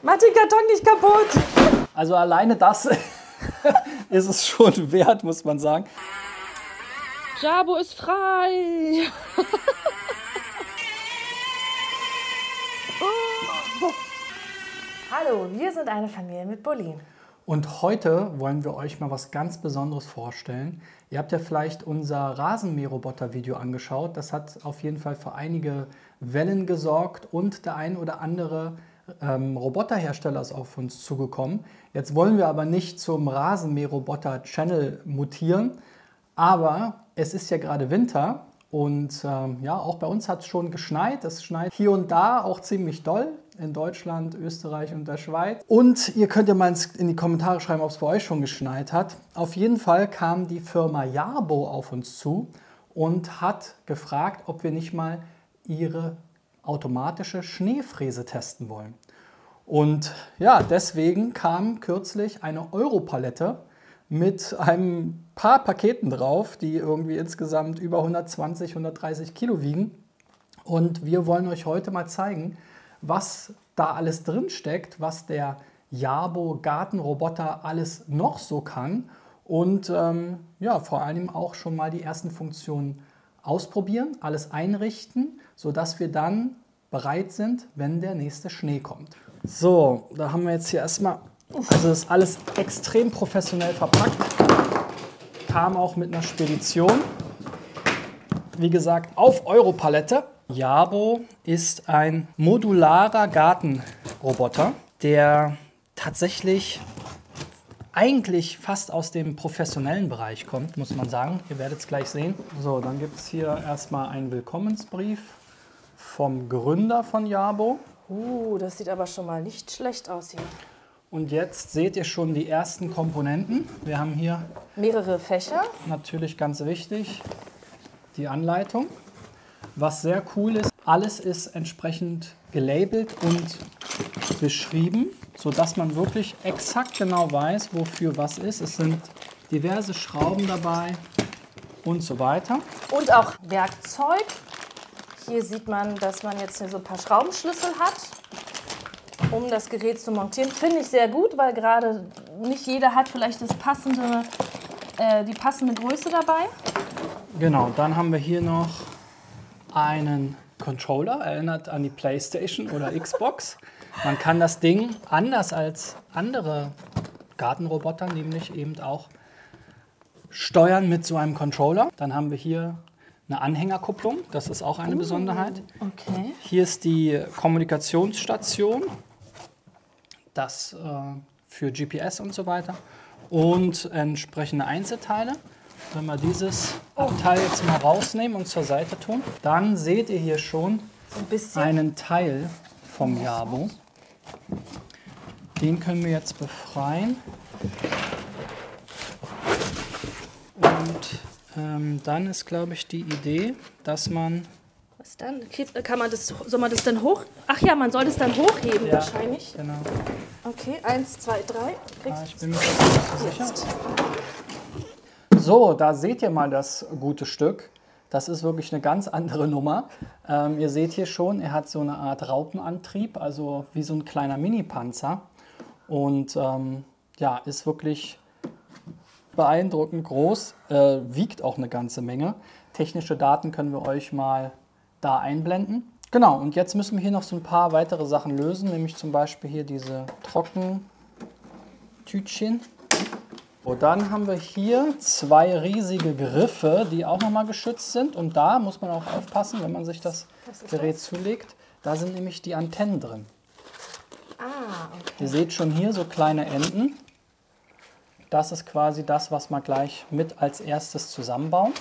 Mach den Karton nicht kaputt! Also alleine das ist es schon wert, muss man sagen. Jabo ist frei! Hallo, wir sind eine Familie mit Bullien. Und heute wollen wir euch mal was ganz Besonderes vorstellen. Ihr habt ja vielleicht unser Rasenmäherroboter-Video angeschaut. Das hat auf jeden Fall für einige Wellen gesorgt und der ein oder andere Roboterhersteller ist auf uns zugekommen. Jetzt wollen wir aber nicht zum Rasenmäherroboter-Channel mutieren, aber es ist ja gerade Winter und ja, auch bei uns hat es schon geschneit. Es schneit hier und da auch ziemlich doll. In Deutschland, Österreich und der Schweiz. Und ihr könnt ja mal in die Kommentare schreiben, ob es bei euch schon geschneit hat. Auf jeden Fall kam die Firma Jabo auf uns zu und hat gefragt, ob wir nicht mal ihre automatische Schneefräse testen wollen. Und ja, deswegen kam kürzlich eine Europalette mit ein paar Paketen drauf, die irgendwie insgesamt über 120, 130 Kilo wiegen. Und wir wollen euch heute mal zeigen, was da alles drin steckt, was der Jabo Gartenroboter alles noch so kann und ja, vor allem auch schon mal die ersten Funktionen ausprobieren, alles einrichten, sodass wir dann bereit sind, wenn der nächste Schnee kommt. So, da haben wir jetzt hier erstmal, also das ist alles extrem professionell verpackt, kam auch mit einer Spedition, wie gesagt, auf Europalette. Jabo ist ein modularer Gartenroboter, der tatsächlich eigentlich fast aus dem professionellen Bereich kommt, muss man sagen. Ihr werdet es gleich sehen. So, dann gibt es hier erstmal einen Willkommensbrief vom Gründer von Jabo. Das sieht aber schon mal nicht schlecht aus hier. Und jetzt seht ihr schon die ersten Komponenten. Wir haben hier mehrere Fächer. Natürlich ganz wichtig, die Anleitung. Was sehr cool ist, alles ist entsprechend gelabelt und beschrieben, sodass man wirklich exakt genau weiß, wofür was ist. Es sind diverse Schrauben dabei und so weiter. Und auch Werkzeug. Hier sieht man, dass man jetzt hier so ein paar Schraubenschlüssel hat, um das Gerät zu montieren. Finde ich sehr gut, weil gerade nicht jeder hat vielleicht die passende Größe dabei. Genau, dann haben wir hier noch einen Controller, erinnert an die PlayStation oder Xbox. Man kann das Ding anders als andere Gartenroboter, nämlich eben auch steuern mit so einem Controller. Dann haben wir hier eine Anhängerkupplung, das ist auch eine Besonderheit. Okay. Hier ist die Kommunikationsstation, das für GPS und so weiter und entsprechende Einzelteile. Wenn wir dieses Abteil jetzt mal rausnehmen und zur Seite tun, dann seht ihr hier schon einen Teil vom Jabo. Den können wir jetzt befreien. Und dann ist, glaube ich, die Idee, dass man... Was dann? Soll man das dann hoch... Ach ja, man soll das dann hochheben wahrscheinlich. Genau. Okay, 1, 2, 3. Ich bin mir nicht so sicher. So, da seht ihr mal das gute Stück. Das ist wirklich eine ganz andere Nummer. Ihr seht hier schon, er hat so eine Art Raupenantrieb, also wie so ein kleiner Mini-Panzer. Und ja, ist wirklich beeindruckend groß, wiegt auch eine ganze Menge. Technische Daten können wir euch mal da einblenden. Genau, und jetzt müssen wir hier noch so ein paar weitere Sachen lösen, nämlich zum Beispiel hier diese Trockentütchen. So, dann haben wir hier zwei riesige Griffe, die auch nochmal geschützt sind. Und da muss man auch aufpassen, wenn man sich das Gerät zulegt. Da sind nämlich die Antennen drin. Okay. Ihr seht schon hier so kleine Enden. Das ist quasi das, was wir gleich mit als erstes zusammenbauen.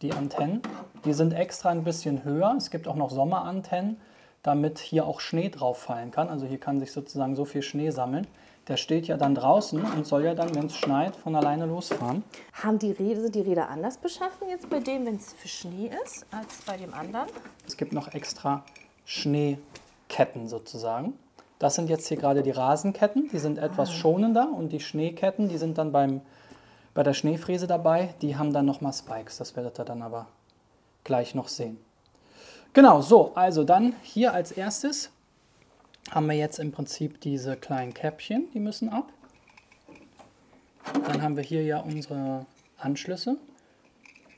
Die Antennen. Die sind extra ein bisschen höher. Es gibt auch noch Sommerantennen, damit hier auch Schnee drauf fallen kann. Also hier kann sich sozusagen so viel Schnee sammeln. Der steht ja dann draußen und soll ja dann, wenn es schneit, von alleine losfahren. Sind die Räder anders beschaffen jetzt bei dem, wenn es für Schnee ist, als bei dem anderen? Es gibt noch extra Schneeketten sozusagen. Das sind jetzt hier gerade die Rasenketten, die sind etwas schonender und die Schneeketten, die sind dann bei der Schneefräse dabei. Die haben dann nochmal Spikes, das werdet ihr dann aber gleich noch sehen. Genau, so, also dann hier als erstes haben wir jetzt im Prinzip diese kleinen Käppchen, die müssen ab. Dann haben wir hier ja unsere Anschlüsse.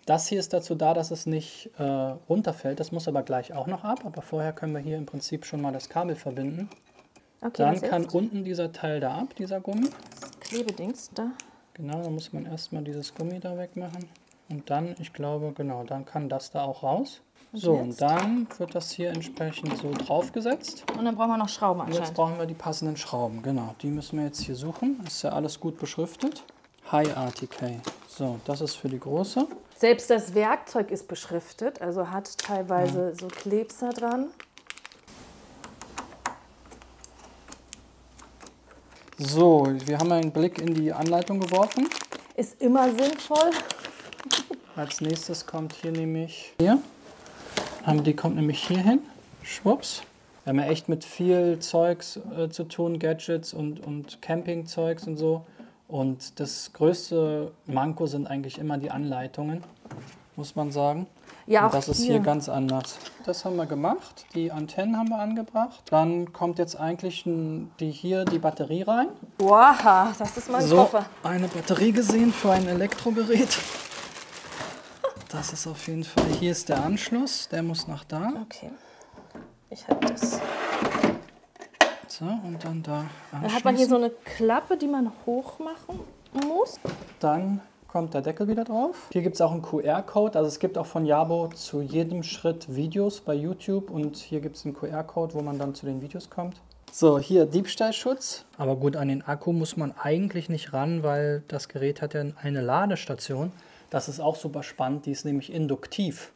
Das hier ist dazu da, dass es nicht runterfällt. Das muss aber gleich auch noch ab. Aber vorher können wir hier im Prinzip schon mal das Kabel verbinden. Okay, dann kann unten dieser Teil da ab, dieser Gummi. Das Klebedings da. Genau, dann muss man erstmal dieses Gummi da wegmachen. Und dann, ich glaube, genau, dann kann das da auch raus. So, und dann wird das hier entsprechend so draufgesetzt. Und dann brauchen wir noch Schrauben Und anscheinend. jetzt brauchen wir die passenden Schrauben, genau. Die müssen wir jetzt hier suchen. Ist ja alles gut beschriftet. High RTK. So, das ist für die große. Selbst das Werkzeug ist beschriftet, also hat teilweise so Klebser dran. So, wir haben einen Blick in die Anleitung geworfen. Ist immer sinnvoll. Als nächstes kommt hier nämlich die kommt nämlich hier hin. Schwupps. Wir haben ja echt mit viel Zeugs zu tun, Gadgets und Campingzeugs und so. Und das größte Manko sind eigentlich immer die Anleitungen, muss man sagen. Ja, und auch das ist hier ganz anders. Das haben wir gemacht, die Antennen haben wir angebracht. Dann kommt jetzt eigentlich die Batterie rein. Wow, das ist mein Koffer. Eine Batterie gesehen für ein Elektrogerät. Das ist auf jeden Fall, hier ist der Anschluss, der muss nach da. Okay, ich habe das. So, und dann da Dann hat man hier so eine Klappe, die man hochmachen muss. Dann kommt der Deckel wieder drauf. Hier gibt es auch einen QR-Code, also es gibt auch von Jabo zu jedem Schritt Videos bei YouTube und hier gibt es einen QR-Code, wo man dann zu den Videos kommt. So, hier Diebstahlschutz. Aber gut, an den Akku muss man eigentlich nicht ran, weil das Gerät hat ja eine Ladestation. Das ist auch super spannend, die ist nämlich induktiv.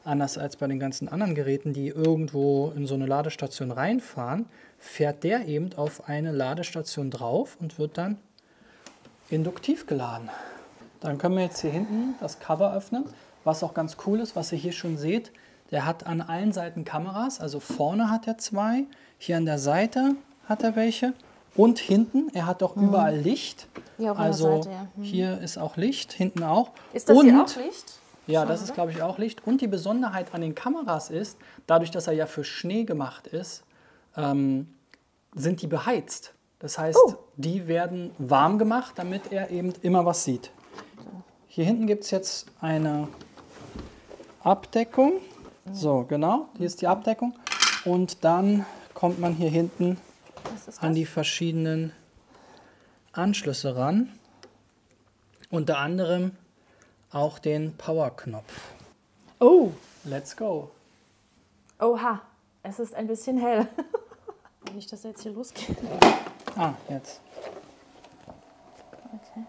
Anders als bei den ganzen anderen Geräten, die irgendwo in so eine Ladestation reinfahren, fährt der eben auf eine Ladestation drauf und wird dann induktiv geladen. Dann können wir jetzt hier hinten das Cover öffnen. Was auch ganz cool ist, was ihr hier schon seht, der hat an allen Seiten Kameras. Also vorne hat er 2, hier an der Seite hat er welche und hinten, er hat auch überall Licht. Ja, auch also an der Seite, ja. Hier ist auch Licht, hinten auch. Ist das hier auch Licht? Ja, das ist, glaube ich, auch Licht. Und die Besonderheit an den Kameras ist, dadurch, dass er ja für Schnee gemacht ist, sind die beheizt. Das heißt, die werden warm gemacht, damit er eben immer was sieht. Hier hinten gibt es jetzt eine Abdeckung. So, genau, hier ist die Abdeckung. Und dann kommt man hier hinten an die verschiedenen Anschlüsse ran. Unter anderem auch den Power-Knopf. Oh! Let's go! Oha, es ist ein bisschen hell. Nicht, dass er jetzt hier losgeht. Ah, jetzt. Okay.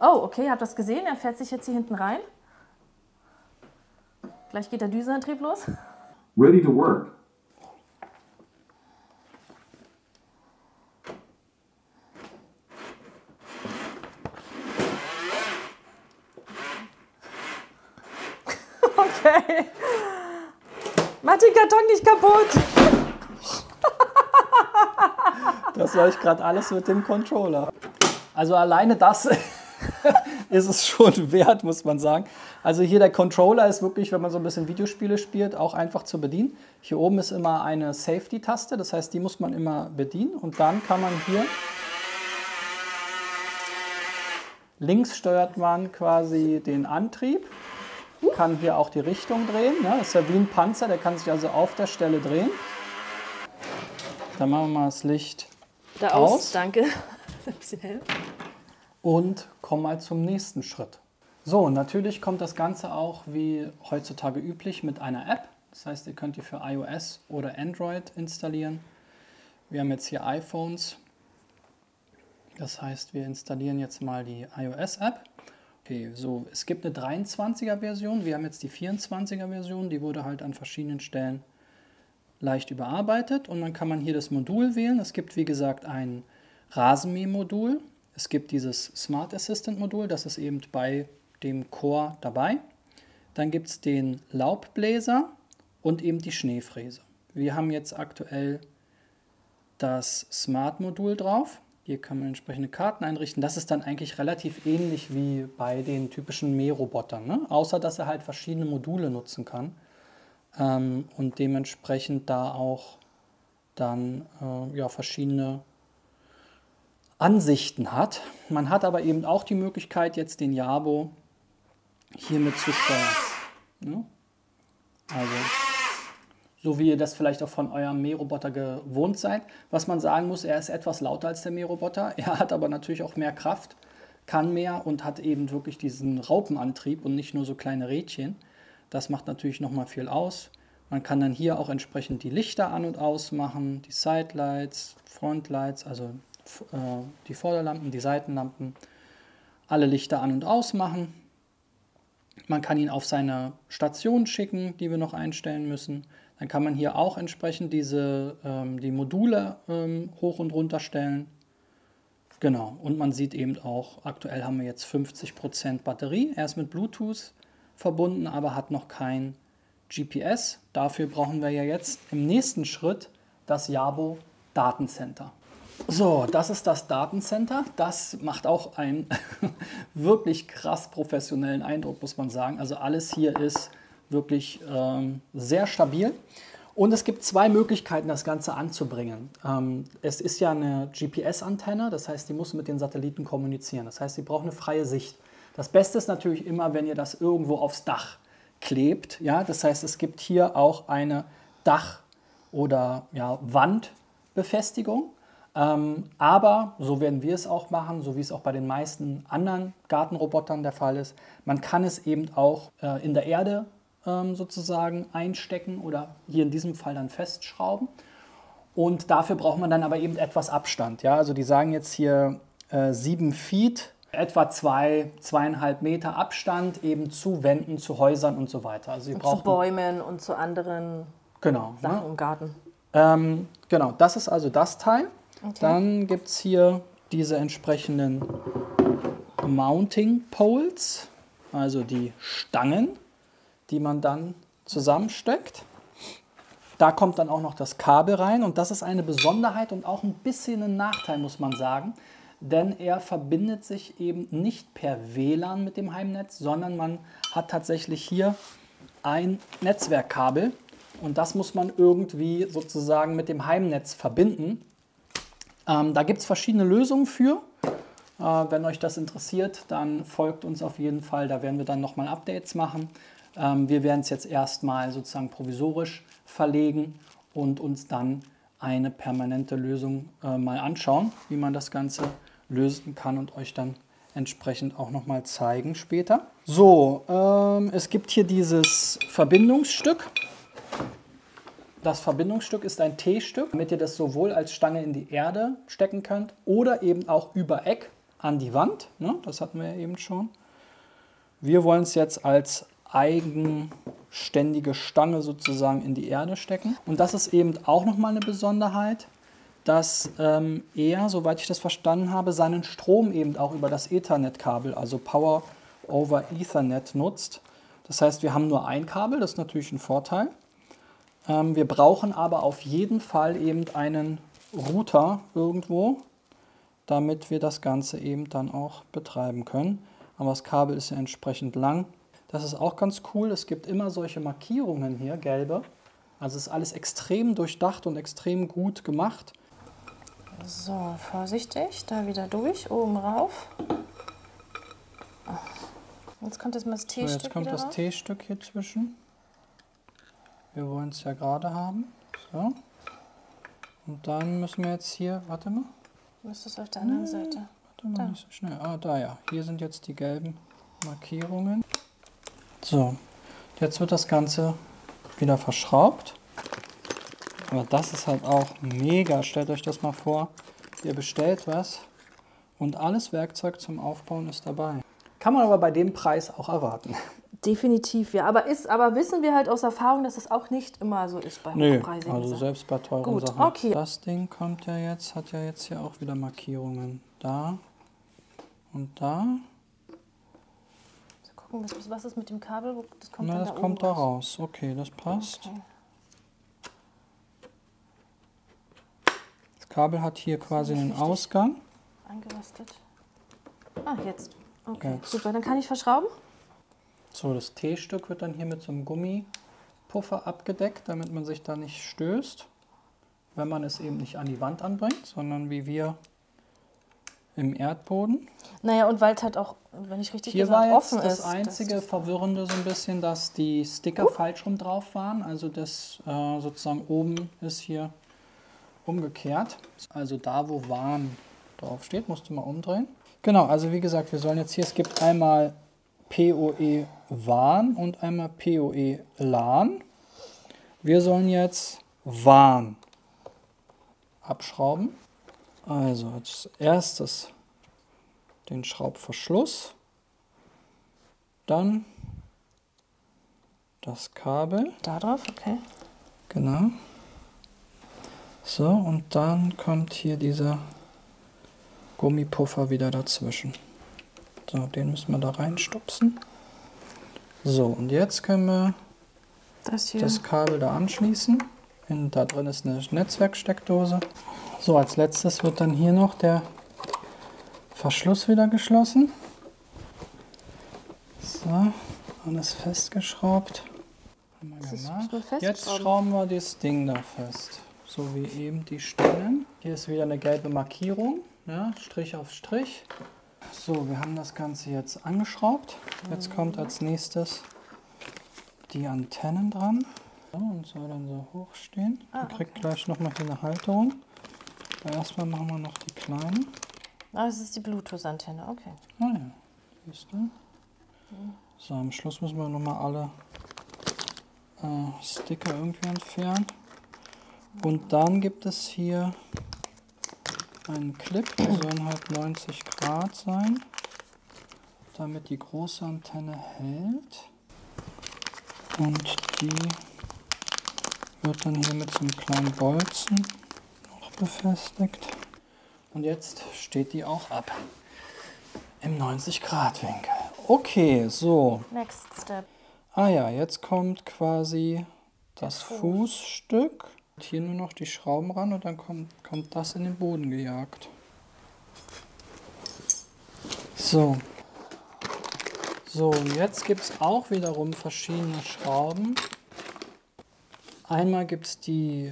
Oh, okay, habt ihr das gesehen? Er fährt sich jetzt hier hinten rein. Gleich geht der Düsenantrieb los. Ready to work. Okay. Mach den Karton nicht kaputt. Das war ich gerade alles mit dem Controller. Also alleine das ist es schon wert, muss man sagen. Also hier der Controller ist wirklich, wenn man so ein bisschen Videospiele spielt, auch einfach zu bedienen. Hier oben ist immer eine Safety-Taste, das heißt, die muss man immer bedienen. Und dann kann man hier links steuert man quasi den Antrieb, kann hier auch die Richtung drehen. Ne? Das ist ja wie ein Panzer, der kann sich also auf der Stelle drehen. Dann machen wir mal das Licht Da aus. Danke. Das ist ein bisschen hell. Und kommen mal zum nächsten Schritt. So, natürlich kommt das Ganze auch wie heutzutage üblich mit einer App. Das heißt, ihr könnt die für iOS oder Android installieren. Wir haben jetzt hier iPhones. Das heißt, wir installieren jetzt mal die iOS-App. Okay, so, es gibt eine 23er-Version. Wir haben jetzt die 24er-Version. Die wurde halt an verschiedenen Stellen leicht überarbeitet. Und dann kann man hier das Modul wählen. Es gibt, wie gesagt, ein Rasenmäh-Modul. Es gibt dieses Smart Assistant Modul, das ist eben bei dem Core dabei. Dann gibt es den Laubbläser und eben die Schneefräse. Wir haben jetzt aktuell das Smart Modul drauf. Hier kann man entsprechende Karten einrichten. Das ist dann eigentlich relativ ähnlich wie bei den typischen Mährobotern, ne? Außer dass er halt verschiedene Module nutzen kann und dementsprechend da auch dann ja, verschiedene Ansichten hat. Man hat aber eben auch die Möglichkeit, jetzt den Jabo hiermit zu steuern. Ne? Also, so wie ihr das vielleicht auch von eurem Mähroboter gewohnt seid. Was man sagen muss, er ist etwas lauter als der Mähroboter. Er hat aber natürlich auch mehr Kraft, kann mehr und hat eben wirklich diesen Raupenantrieb und nicht nur so kleine Rädchen. Das macht natürlich nochmal viel aus. Man kann dann hier auch entsprechend die Lichter an- und ausmachen, die Sidelights, Frontlights, also die Vorderlampen, die Seitenlampen, alle Lichter an- und ausmachen. Man kann ihn auf seine Station schicken, die wir noch einstellen müssen. Dann kann man hier auch entsprechend die Module hoch und runter stellen. Genau, und man sieht eben auch, aktuell haben wir jetzt 50% Batterie. Er ist mit Bluetooth verbunden, aber hat noch kein GPS. Dafür brauchen wir ja jetzt im nächsten Schritt das Jabo Datencenter. So, das ist das Datencenter. Das macht auch einen wirklich krass professionellen Eindruck, muss man sagen. Also alles hier ist wirklich sehr stabil. Und es gibt zwei Möglichkeiten, das Ganze anzubringen. Es ist ja eine GPS-Antenne, das heißt, die muss mit den Satelliten kommunizieren. Das heißt, sie braucht eine freie Sicht. Das Beste ist natürlich immer, wenn ihr das irgendwo aufs Dach klebt. Ja? Das heißt, es gibt hier auch eine Dach- oder ja, Wandbefestigung. Aber so werden wir es auch machen, so wie es auch bei den meisten anderen Gartenrobotern der Fall ist. Man kann es eben auch in der Erde sozusagen einstecken oder hier in diesem Fall dann festschrauben. Und dafür braucht man dann aber eben etwas Abstand. Ja? Also die sagen jetzt hier 7 Feet, etwa 2,5 Meter Abstand eben zu Wänden, zu Häusern und so weiter. Also und zu Bäumen und zu anderen Sachen im Garten. Genau, das ist also das Teil. Okay. Dann gibt es hier diese entsprechenden Mounting Poles, also die Stangen, die man dann zusammensteckt. Da kommt dann auch noch das Kabel rein und das ist eine Besonderheit und auch ein bisschen ein Nachteil, muss man sagen, denn er verbindet sich eben nicht per WLAN mit dem Heimnetz, sondern man hat tatsächlich hier ein Netzwerkkabel und das muss man irgendwie sozusagen mit dem Heimnetz verbinden. Da gibt es verschiedene Lösungen für. Wenn euch das interessiert, dann folgt uns auf jeden Fall, da werden wir dann nochmal Updates machen. Wir werden es jetzt erstmal sozusagen provisorisch verlegen und uns dann eine permanente Lösung mal anschauen, wie man das Ganze lösen kann und euch dann entsprechend auch nochmal zeigen später. So, es gibt hier dieses Verbindungsstück. Das Verbindungsstück ist ein T-Stück, damit ihr das sowohl als Stange in die Erde stecken könnt oder eben auch über Eck an die Wand. Ne? Das hatten wir ja eben schon. Wir wollen es jetzt als eigenständige Stange sozusagen in die Erde stecken. Und das ist eben auch nochmal eine Besonderheit, dass er, soweit ich das verstanden habe, seinen Strom eben auch über das Ethernet-Kabel, also Power over Ethernet nutzt. Das heißt, wir haben nur ein Kabel, das ist natürlich ein Vorteil. Wir brauchen aber auf jeden Fall eben einen Router irgendwo, damit wir das Ganze eben dann auch betreiben können. Aber das Kabel ist ja entsprechend lang. Das ist auch ganz cool. Es gibt immer solche Markierungen hier, gelbe. Also ist alles extrem durchdacht und extrem gut gemacht. So, vorsichtig, da wieder durch, oben rauf. Jetzt kommt jetzt mal das T-Stück. So, jetzt kommt das T-Stück hier zwischen. Wir wollen es ja gerade haben. So. Und dann müssen wir jetzt hier, warte mal. Müsste es auf der anderen Seite. Warte mal, nicht so schnell. Ah, da ja. Hier sind jetzt die gelben Markierungen. So, jetzt wird das Ganze wieder verschraubt. Aber das ist halt auch mega. Stellt euch das mal vor, ihr bestellt was und alles Werkzeug zum Aufbauen ist dabei. Kann man aber bei dem Preis auch erwarten. Definitiv, ja. Aber wissen wir halt aus Erfahrung, dass es auch nicht immer so ist bei hochpreisigen also Sachen. selbst bei teuren Gut, Sachen. okay. Das Ding kommt ja jetzt, hat ja jetzt hier auch wieder Markierungen. Da und da. Gucken, was ist mit dem Kabel? Das kommt Na, dann das da kommt oben da raus. raus. Okay, das passt. Okay. Das Kabel hat hier quasi einen Ausgang. Eingerastet. Ah, jetzt. Okay, Jetzt. super. Dann kann ich verschrauben. So, das T-Stück wird dann hier mit so einem Gummipuffer abgedeckt, damit man sich da nicht stößt. wenn man es eben nicht an die Wand anbringt, sondern wie wir im Erdboden. Naja, und weil es halt auch, wenn ich richtig Hier gesagt war jetzt offen das ist. einzige Verwirrende so ein bisschen, dass die Sticker falsch rum drauf waren. Also das sozusagen oben ist hier umgekehrt. Also da, wo warm drauf steht, musst du mal umdrehen. Genau, also wie gesagt, wir sollen jetzt hier, es gibt einmal PoE WAN und einmal PoE LAN. Wir sollen jetzt WAN abschrauben. Also als erstes den Schraubverschluss, dann das Kabel. Da drauf, okay. Genau. So, und dann kommt hier dieser Gummipuffer wieder dazwischen. So, den müssen wir da reinstupsen. So, und jetzt können wir das Kabel da anschließen. Da drin ist eine Netzwerksteckdose. So, als letztes wird dann hier noch der Verschluss wieder geschlossen. So, alles festgeschraubt. Haben wir gemacht. Jetzt schrauben wir das Ding da fest. So wie eben die Stellen. Hier ist wieder eine gelbe Markierung. Ja, Strich auf Strich. So, wir haben das Ganze jetzt angeschraubt. Jetzt kommt als nächstes die Antennen dran. So, und soll dann so hoch stehen. Ihr kriegt gleich nochmal hier eine Halterung. Aber erstmal machen wir noch die kleine. Ah, das ist die Bluetooth-Antenne, okay. Ah ja, siehst du. So, am Schluss müssen wir nochmal alle Sticker irgendwie entfernen. Und dann gibt es hier einen Clip, der soll halt 90 Grad sein, damit die große Antenne hält. Und die wird dann hier mit so einem kleinen Bolzen noch befestigt. Und jetzt steht die auch ab im 90-Grad-Winkel. Okay, so. Next step. Ah ja, jetzt kommt quasi das Fußstück. Hier nur noch die Schrauben ran und dann kommt das in den Boden gejagt. So. So, und jetzt gibt es auch wiederum verschiedene Schrauben. Einmal gibt es die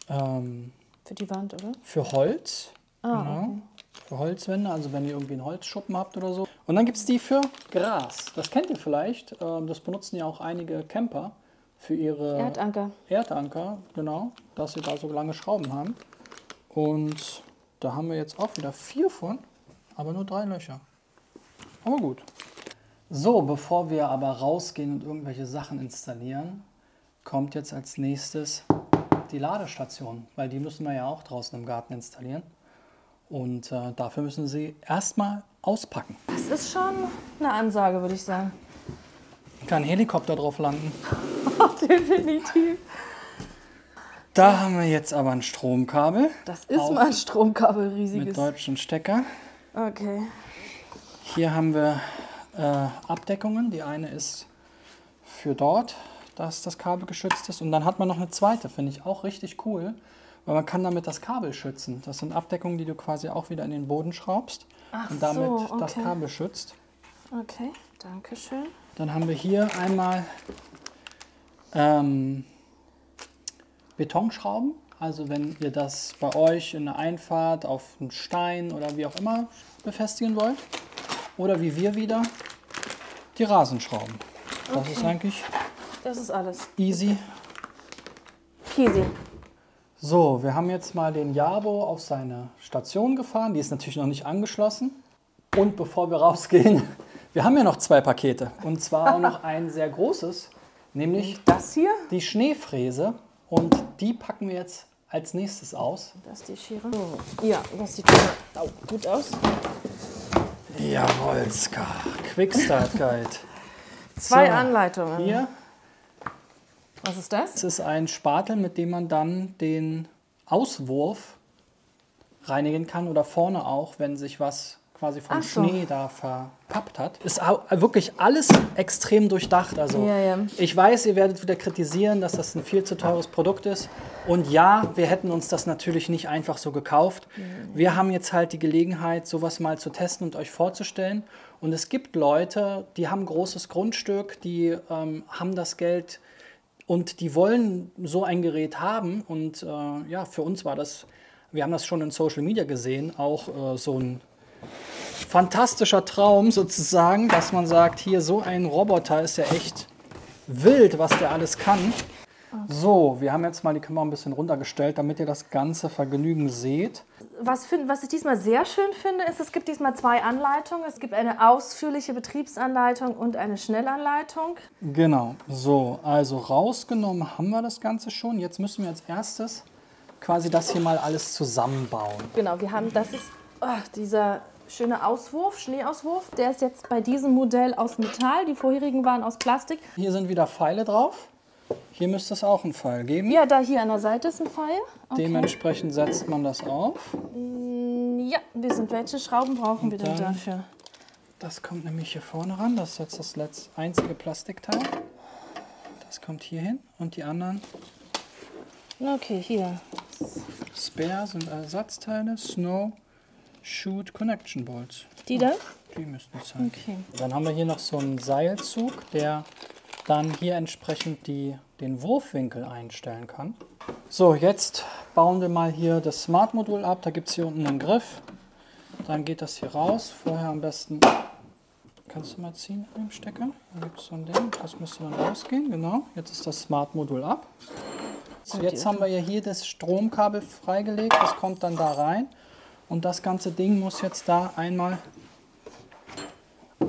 Für die Wand, oder? für Holz. Ah, Genau. okay. Für Holzwände, also wenn ihr irgendwie einen Holzschuppen habt oder so. Und dann gibt es die für Gras. Das kennt ihr vielleicht. Das benutzen ja auch einige Camper für ihre Erdanker, genau, dass sie da so lange Schrauben haben. Und da haben wir jetzt auch wieder 4 von, aber nur 3 Löcher. Aber gut. So, bevor wir aber rausgehen und irgendwelche Sachen installieren, kommt jetzt als nächstes die Ladestation, weil die müssen wir ja auch draußen im Garten installieren. Und dafür müssen sie erstmal auspacken. Das ist schon eine Ansage, würde ich sagen. Kann ein Helikopter drauf landen. Definitiv. Da haben wir jetzt aber ein Stromkabel. Das ist mal ein Stromkabel, riesiges. Mit deutschen Stecker. Okay. Hier haben wir Abdeckungen. Die eine ist für dort, dass das Kabel geschützt ist. Und dann hat man noch eine zweite, finde ich auch richtig cool. Weil man kann damit das Kabel schützen. Das sind Abdeckungen, die du quasi auch wieder in den Boden schraubst. Ach und damit so, okay. das Kabel schützt. Okay, danke schön. Dann haben wir hier einmal Betonschrauben. Also wenn ihr das bei euch in der Einfahrt auf einen Stein oder wie auch immer befestigen wollt. Oder wie wir wieder die Rasenschrauben. Das Okay. ist eigentlich Das ist alles. easy. Peasy. So, wir haben jetzt mal den Jabo auf seine Station gefahren. Die ist natürlich noch nicht angeschlossen. Und bevor wir rausgehen, wir haben ja noch 2 Pakete. Und zwar auch noch ein sehr großes, nämlich Das hier? die Schneefräse. Und die packen wir jetzt als nächstes aus. Das ist die Schere. Ja, das sieht schon mal gut aus. Jawohl, Ska. Quickstart Guide. 2 So, Anleitungen. Hier, Was ist das? das ist ein Spatel, mit dem man dann den Auswurf reinigen kann. Oder vorne auch, wenn sich was quasi vom Ach so. Schnee da verpappt hat. Ist wirklich alles extrem durchdacht. Also Ja, ja. ich weiß, ihr werdet wieder kritisieren, dass das ein viel zu teures Produkt ist. Und ja, wir hätten uns das natürlich nicht einfach so gekauft. Wir haben jetzt halt die Gelegenheit, sowas mal zu testen und euch vorzustellen. Und es gibt Leute, die haben ein großes Grundstück, die haben das Geld Und die wollen so ein Gerät haben. Und ja, für uns war das, wir haben das schon in Social Media gesehen, auch so ein fantastischer Traum sozusagen, dass man sagt, hier so ein Roboter ist ja echt wild, was der alles kann. So, wir haben jetzt mal die Kamera ein bisschen runtergestellt, damit ihr das ganze Vergnügen seht. Was ich diesmal sehr schön finde, ist, es gibt diesmal 2 Anleitungen. Es gibt eine ausführliche Betriebsanleitung und eine Schnellanleitung. Genau, so, also rausgenommen haben wir das Ganze schon. Jetzt müssen wir als erstes quasi das hier mal alles zusammenbauen. Genau, das ist dieser schöne Auswurf, Schneeauswurf. Der ist jetzt bei diesem Modell aus Metall. Die vorherigen waren aus Plastik. Hier sind wieder Pfeile drauf. Hier müsste es auch einen Pfeil geben. Ja, da hier an der Seite ist ein Pfeil. Okay. Dementsprechend setzt man das auf. Ja, welche Schrauben brauchen wir denn dafür? Das kommt nämlich hier vorne ran. Das ist jetzt das einzige Plastikteil. Das kommt hier hin und die anderen. Okay, hier. Spare sind Ersatzteile. Snow Shoot Connection Bolts. Die da? Die müssten es sein. Okay. Dann haben wir hier noch so einen Seilzug, der dann hier entsprechend den Wurfwinkel einstellen kann. So, jetzt bauen wir mal hier das Smart-Modul ab. Da gibt es hier unten einen Griff. Dann geht das hier raus. Vorher am besten, kannst du mal ziehen mit dem Stecker? Da gibt es so ein Ding, das müsste dann rausgehen. Genau, jetzt ist das Smart-Modul ab. So, jetzt haben wir ja hier das Stromkabel freigelegt. Das kommt dann da rein. Und das ganze Ding muss jetzt da einmal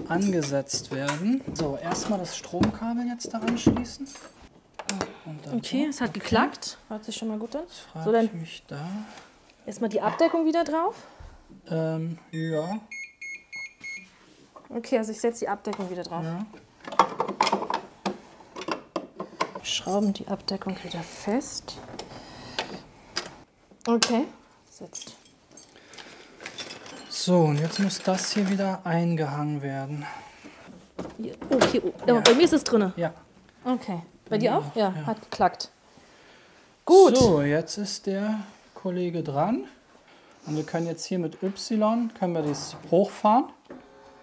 angesetzt werden. So, erstmal das Stromkabel jetzt da anschließen. Okay, es hat geklackt. Hört sich schon mal gut an. So, dann mich da. Erstmal die Abdeckung wieder drauf. Ja. Okay, also ich setze die Abdeckung wieder drauf. Ja. Schrauben die Abdeckung wieder fest. Okay, setzt. So, und jetzt muss das hier wieder eingehangen werden. Okay, ja. Bei mir ist es drin. Ja. Okay. Bei dir auch? Ja, ja. Hat geklackt. Gut. So, jetzt ist der Kollege dran. Und wir können jetzt hier mit Y, können wir das hochfahren.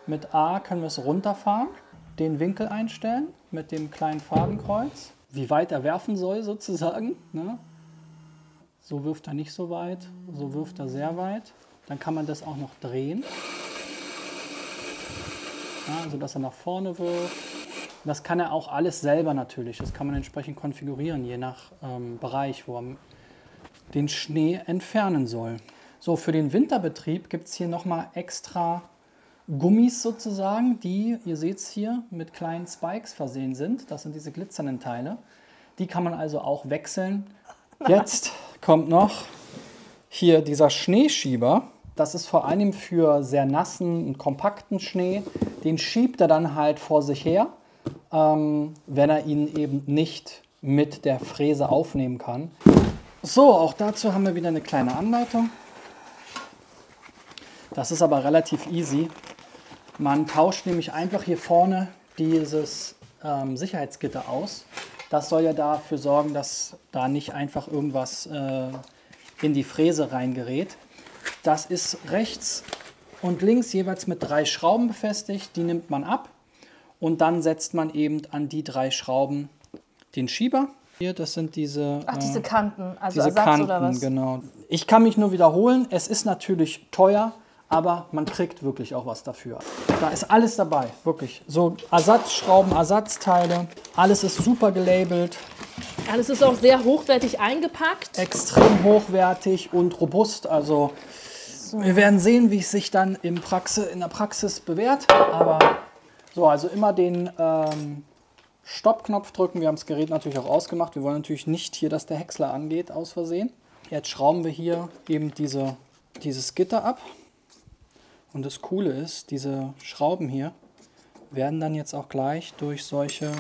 Mit A können wir es runterfahren. Den Winkel einstellen mit dem kleinen Fadenkreuz. Wie weit er werfen soll sozusagen. Ne? So wirft er nicht so weit, so wirft er sehr weit. Dann kann man das auch noch drehen. Ja, also dass er nach vorne wirft. Das kann er auch alles selber natürlich. Das kann man entsprechend konfigurieren, je nach Bereich, wo er den Schnee entfernen soll. So, für den Winterbetrieb gibt es hier nochmal extra Gummis sozusagen, die, ihr seht es hier, mit kleinen Spikes versehen sind. Das sind diese glitzernden Teile. Die kann man also auch wechseln. Jetzt kommt noch hier dieser Schneeschieber. Das ist vor allem für sehr nassen und kompakten Schnee. Den schiebt er dann halt vor sich her, wenn er ihn eben nicht mit der Fräse aufnehmen kann. So, auch dazu haben wir wieder eine kleine Anleitung. Das ist aber relativ easy. Man tauscht nämlich einfach hier vorne dieses Sicherheitsgitter aus. Das soll ja dafür sorgen, dass da nicht einfach irgendwas in die Fräse reingerät. Das ist rechts und links jeweils mit 3 Schrauben befestigt. Die nimmt man ab und dann setzt man eben an die 3 Schrauben den Schieber. Hier, das sind diese... Ach, diese Kanten, also diese Ersatz Kanten, oder was? Genau. Ich kann mich nur wiederholen, es ist natürlich teuer, aber man kriegt wirklich auch was dafür. Da ist alles dabei, wirklich. So Ersatzschrauben, Ersatzteile, alles ist super gelabelt. Alles ist auch sehr hochwertig eingepackt. Extrem hochwertig und robust. Also wir werden sehen, wie es sich dann in der Praxis bewährt. Aber so, also immer den Stoppknopf drücken. Wir haben das Gerät natürlich auch ausgemacht. Wir wollen natürlich nicht hier, dass der Häcksler angeht aus Versehen. Jetzt schrauben wir hier eben dieses Gitter ab. Und das Coole ist, diese Schrauben hier werden dann jetzt auch gleich durch solche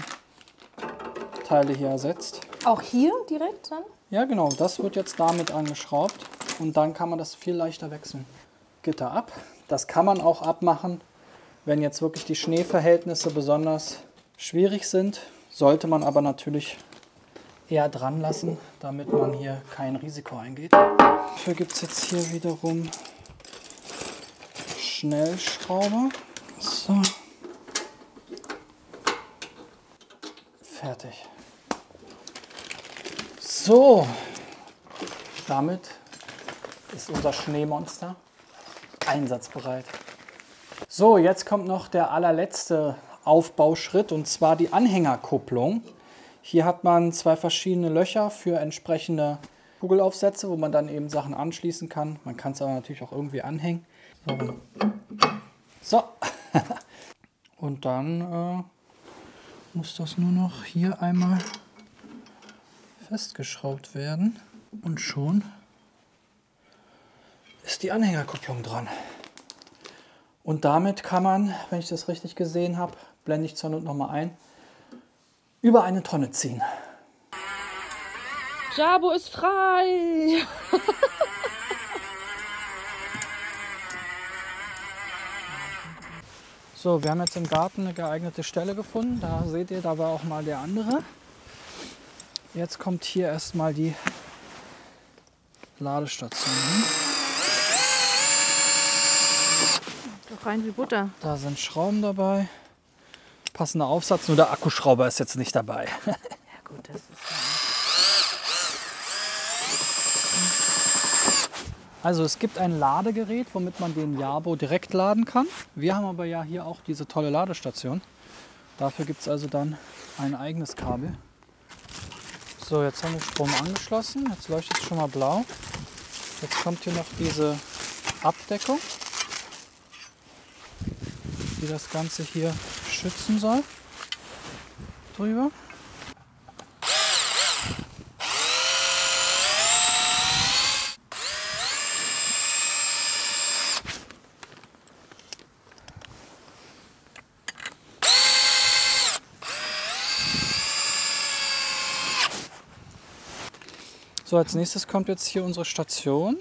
Teile hier ersetzt. Auch hier direkt dann? Ja, genau. Das wird jetzt damit angeschraubt und dann kann man das viel leichter wechseln. Gitter ab. Das kann man auch abmachen, wenn jetzt wirklich die Schneeverhältnisse besonders schwierig sind. Sollte man aber natürlich eher dran lassen, damit man hier kein Risiko eingeht. Dafür gibt es jetzt hier wiederum Schnellschrauber. So. Fertig. So, damit ist unser Schneemonster einsatzbereit. So, jetzt kommt noch der allerletzte Aufbauschritt und zwar die Anhängerkupplung. Hier hat man zwei verschiedene Löcher für entsprechende Kugelaufsätze, wo man dann eben Sachen anschließen kann. Man kann es aber natürlich auch irgendwie anhängen. So. Und dann muss das nur noch hier einmal festgeschraubt werden. Und schon ist die Anhängerkupplung dran. Und damit kann man, wenn ich das richtig gesehen habe, blende ich zur Not nochmal ein, über eine Tonne ziehen. Jabo ist frei! So, wir haben jetzt im Garten eine geeignete Stelle gefunden. Da seht ihr, da war auch mal der andere. Jetzt kommt hier erstmal die Ladestation hin. Doch rein wie Butter. Da sind Schrauben dabei. Passender Aufsatz, nur der Akkuschrauber ist jetzt nicht dabei. Ja gut, das ist ja... Also es gibt ein Ladegerät, womit man den Jabo direkt laden kann. Wir haben aber ja hier auch diese tolle Ladestation. Dafür gibt es also dann ein eigenes Kabel. So, jetzt haben wir Strom angeschlossen. Jetzt leuchtet es schon mal blau. Jetzt kommt hier noch diese Abdeckung, die das Ganze hier schützen soll. Drüber. So, als nächstes kommt jetzt hier unsere Station.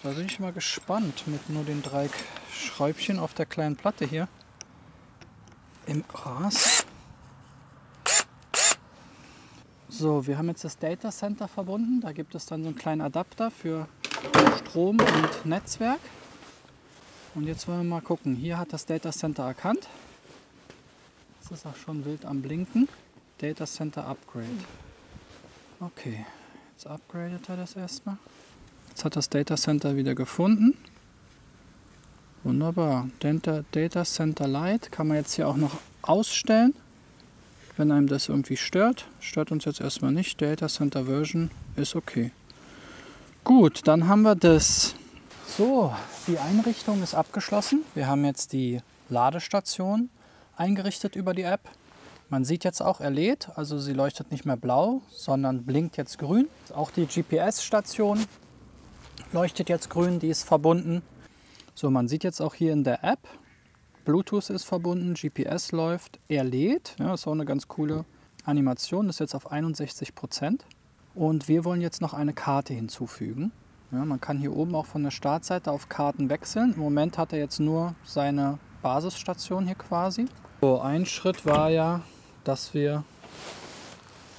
Da bin ich mal gespannt mit nur den 3 Schräubchen auf der kleinen Platte hier im Gras. So, wir haben jetzt das Data Center verbunden. Da gibt es dann so einen kleinen Adapter für Strom und Netzwerk. Und jetzt wollen wir mal gucken. Hier hat das Data Center erkannt. Das ist auch schon wild am Blinken. Data Center Upgrade. Okay, jetzt upgradet er das erstmal. Jetzt hat das Data Center wieder gefunden. Wunderbar. Data Center Lite kann man jetzt hier auch noch ausstellen. Wenn einem das irgendwie stört. Stört uns jetzt erstmal nicht. Data Center Version ist okay. Gut, dann haben wir das. So, die Einrichtung ist abgeschlossen. Wir haben jetzt die Ladestation eingerichtet über die App. Man sieht jetzt auch, er lädt, also sie leuchtet nicht mehr blau, sondern blinkt jetzt grün. Auch die GPS-Station leuchtet jetzt grün, die ist verbunden. So, man sieht jetzt auch hier in der App, Bluetooth ist verbunden, GPS läuft, er lädt. Ja, das ist auch eine ganz coole Animation, das ist jetzt auf 61%. Und wir wollen jetzt noch eine Karte hinzufügen. Ja, man kann hier oben auch von der Startseite auf Karten wechseln. Im Moment hat er jetzt nur seine Basisstation hier quasi. So, ein Schritt war ja, dass wir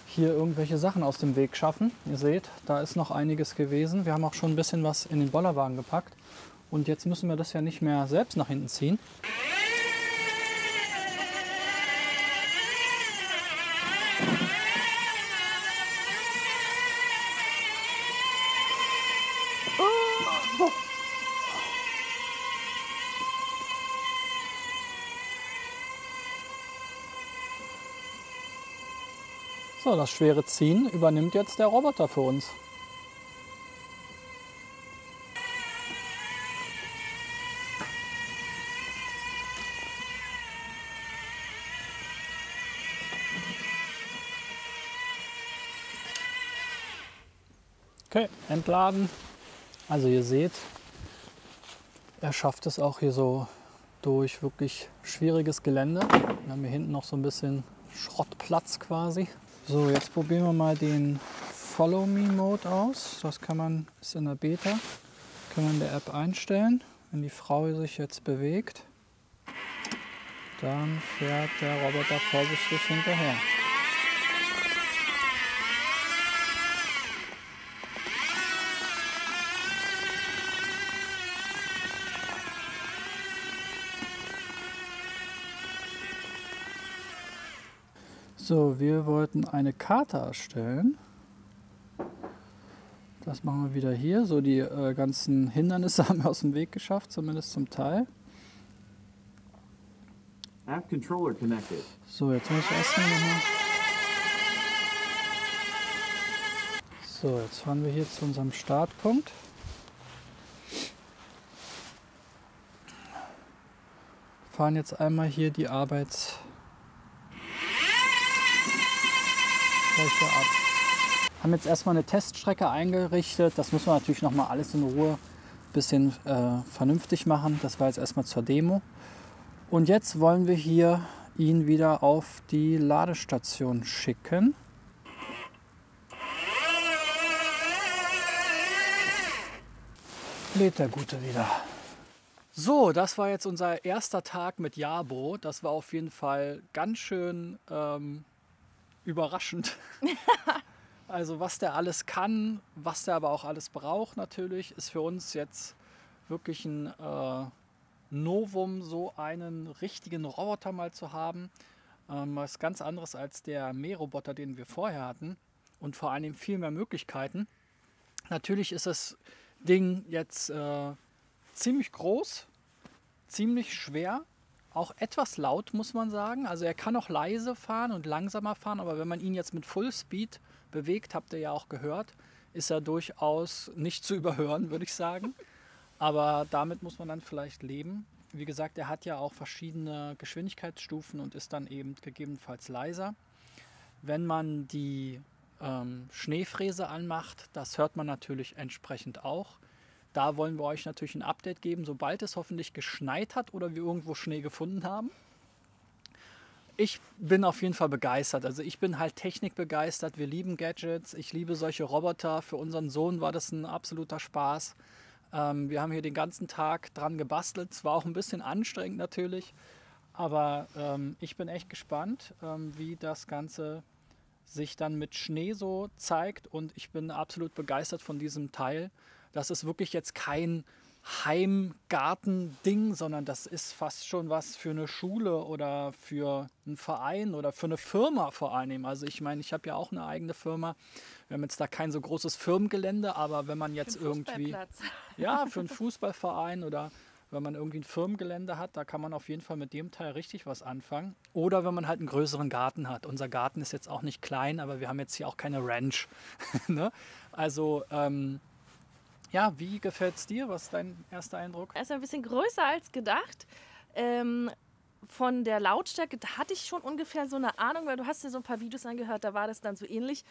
hier irgendwelche Sachen aus dem Weg schaffen. Ihr seht, da ist noch einiges gewesen. Wir haben auch schon ein bisschen was in den Bollerwagen gepackt. Und jetzt müssen wir das ja nicht mehr selbst nach hinten ziehen. So, das schwere Ziehen übernimmt jetzt der Roboter für uns. Okay, entladen. Also ihr seht, er schafft es auch hier so durch wirklich schwieriges Gelände. Wir haben hier hinten noch so ein bisschen Schrottplatz quasi. So, jetzt probieren wir mal den Follow Me Mode aus. Das kann man, ist in der Beta, kann man in der App einstellen. Wenn die Frau sich jetzt bewegt, dann fährt der Roboter vorsichtig hinterher. So, wir wollten eine Karte erstellen. Das machen wir wieder hier. So, die ganzen Hindernisse haben wir aus dem Weg geschafft, zumindest zum Teil. App controller connected. So, jetzt muss ich erstmal nochmal. So, jetzt fahren wir hier zu unserem Startpunkt. Fahren jetzt einmal hier die Arbeitsfläche ab. Haben jetzt erstmal eine Teststrecke eingerichtet. Das müssen wir natürlich nochmal alles in Ruhe ein bisschen vernünftig machen. Das war jetzt erstmal zur Demo. Und jetzt wollen wir hier ihn wieder auf die Ladestation schicken. Lädt der Gute wieder. So, das war jetzt unser erster Tag mit Jabo. Das war auf jeden Fall ganz schön überraschend. Also was der alles kann, was der aber auch alles braucht natürlich, ist für uns jetzt wirklich ein Novum, so einen richtigen Roboter mal zu haben. Was ganz anderes als der Mähroboter, den wir vorher hatten. Und vor allem viel mehr Möglichkeiten. Natürlich ist das Ding jetzt ziemlich groß, ziemlich schwer, auch etwas laut, muss man sagen. Also er kann auch leise fahren und langsamer fahren, aber wenn man ihn jetzt mit Fullspeed bewegt, habt ihr ja auch gehört, ist er durchaus nicht zu überhören, würde ich sagen. Aber damit muss man dann vielleicht leben. Wie gesagt, er hat ja auch verschiedene Geschwindigkeitsstufen und ist dann eben gegebenenfalls leiser. Wenn man die Schneefräse anmacht, das hört man natürlich entsprechend auch. Da wollen wir euch natürlich ein Update geben, sobald es hoffentlich geschneit hat oder wir irgendwo Schnee gefunden haben. Ich bin auf jeden Fall begeistert. Also ich bin halt technikbegeistert. Wir lieben Gadgets. Ich liebe solche Roboter. Für unseren Sohn war das ein absoluter Spaß. Wir haben hier den ganzen Tag dran gebastelt. Es war auch ein bisschen anstrengend natürlich. Aber ich bin echt gespannt, wie das Ganze sich dann mit Schnee so zeigt. Und ich bin absolut begeistert von diesem Teil. Das ist wirklich jetzt kein Heimgarten-Ding, sondern das ist fast schon was für eine Schule oder für einen Verein oder für eine Firma vor allem. Also ich meine, ich habe ja auch eine eigene Firma. Wir haben jetzt da kein so großes Firmengelände, aber wenn man jetzt irgendwie, ja, für einen Fußballverein oder wenn man irgendwie ein Firmengelände hat, da kann man auf jeden Fall mit dem Teil richtig was anfangen. Oder wenn man halt einen größeren Garten hat. Unser Garten ist jetzt auch nicht klein, aber wir haben jetzt hier auch keine Ranch. Ne? Also ja, wie gefällt es dir? Was ist dein erster Eindruck? Er ist ein bisschen größer als gedacht. Von der Lautstärke hatte ich schon ungefähr so eine Ahnung, weil du hast dir so ein paar Videos angehört, da war das dann so ähnlich.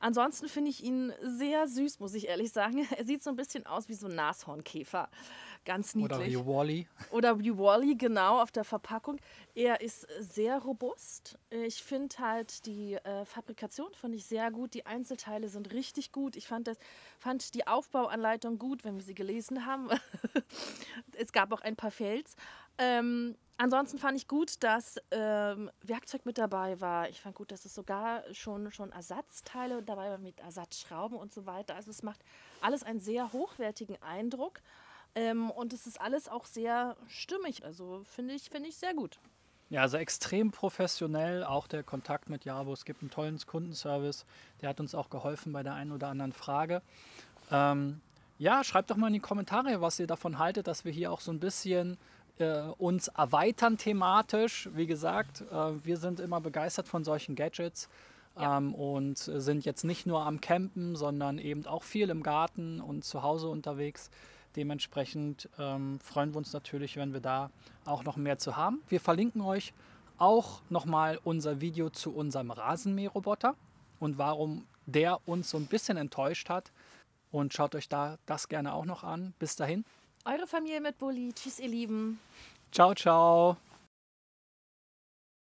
Ansonsten finde ich ihn sehr süß, muss ich ehrlich sagen. Er sieht so ein bisschen aus wie so ein Nashornkäfer. Ganz niedlich. Oder wie Wall-E. Oder wie Wall-E, genau, auf der Verpackung. Er ist sehr robust. Ich finde halt die Fabrikation fand ich sehr gut. Die Einzelteile sind richtig gut. Ich fand die Aufbauanleitung gut, wenn wir sie gelesen haben. Es gab auch ein paar Fails. Ansonsten fand ich gut, dass Werkzeug mit dabei war. Ich fand gut, dass es sogar schon Ersatzteile dabei war mit Ersatzschrauben und so weiter. Also es macht alles einen sehr hochwertigen Eindruck. Und es ist alles auch sehr stimmig. Also finde ich sehr gut. Ja, also extrem professionell. Auch der Kontakt mit Jabo. Es gibt einen tollen Kundenservice. Der hat uns auch geholfen bei der einen oder anderen Frage. Ja, schreibt doch mal in die Kommentare, was ihr davon haltet, dass wir hier auch so ein bisschen uns erweitern thematisch. Wie gesagt, wir sind immer begeistert von solchen Gadgets. Ja. Und sind jetzt nicht nur am Campen, sondern eben auch viel im Garten und zu Hause unterwegs. Dementsprechend freuen wir uns natürlich, wenn wir da auch noch mehr zu haben. Wir verlinken euch auch nochmal unser Video zu unserem Rasenmäherroboter und warum der uns so ein bisschen enttäuscht hat. Und schaut euch da das gerne auch noch an. Bis dahin. Eure Familie mit Bulli. Tschüss, ihr Lieben. Ciao, ciao.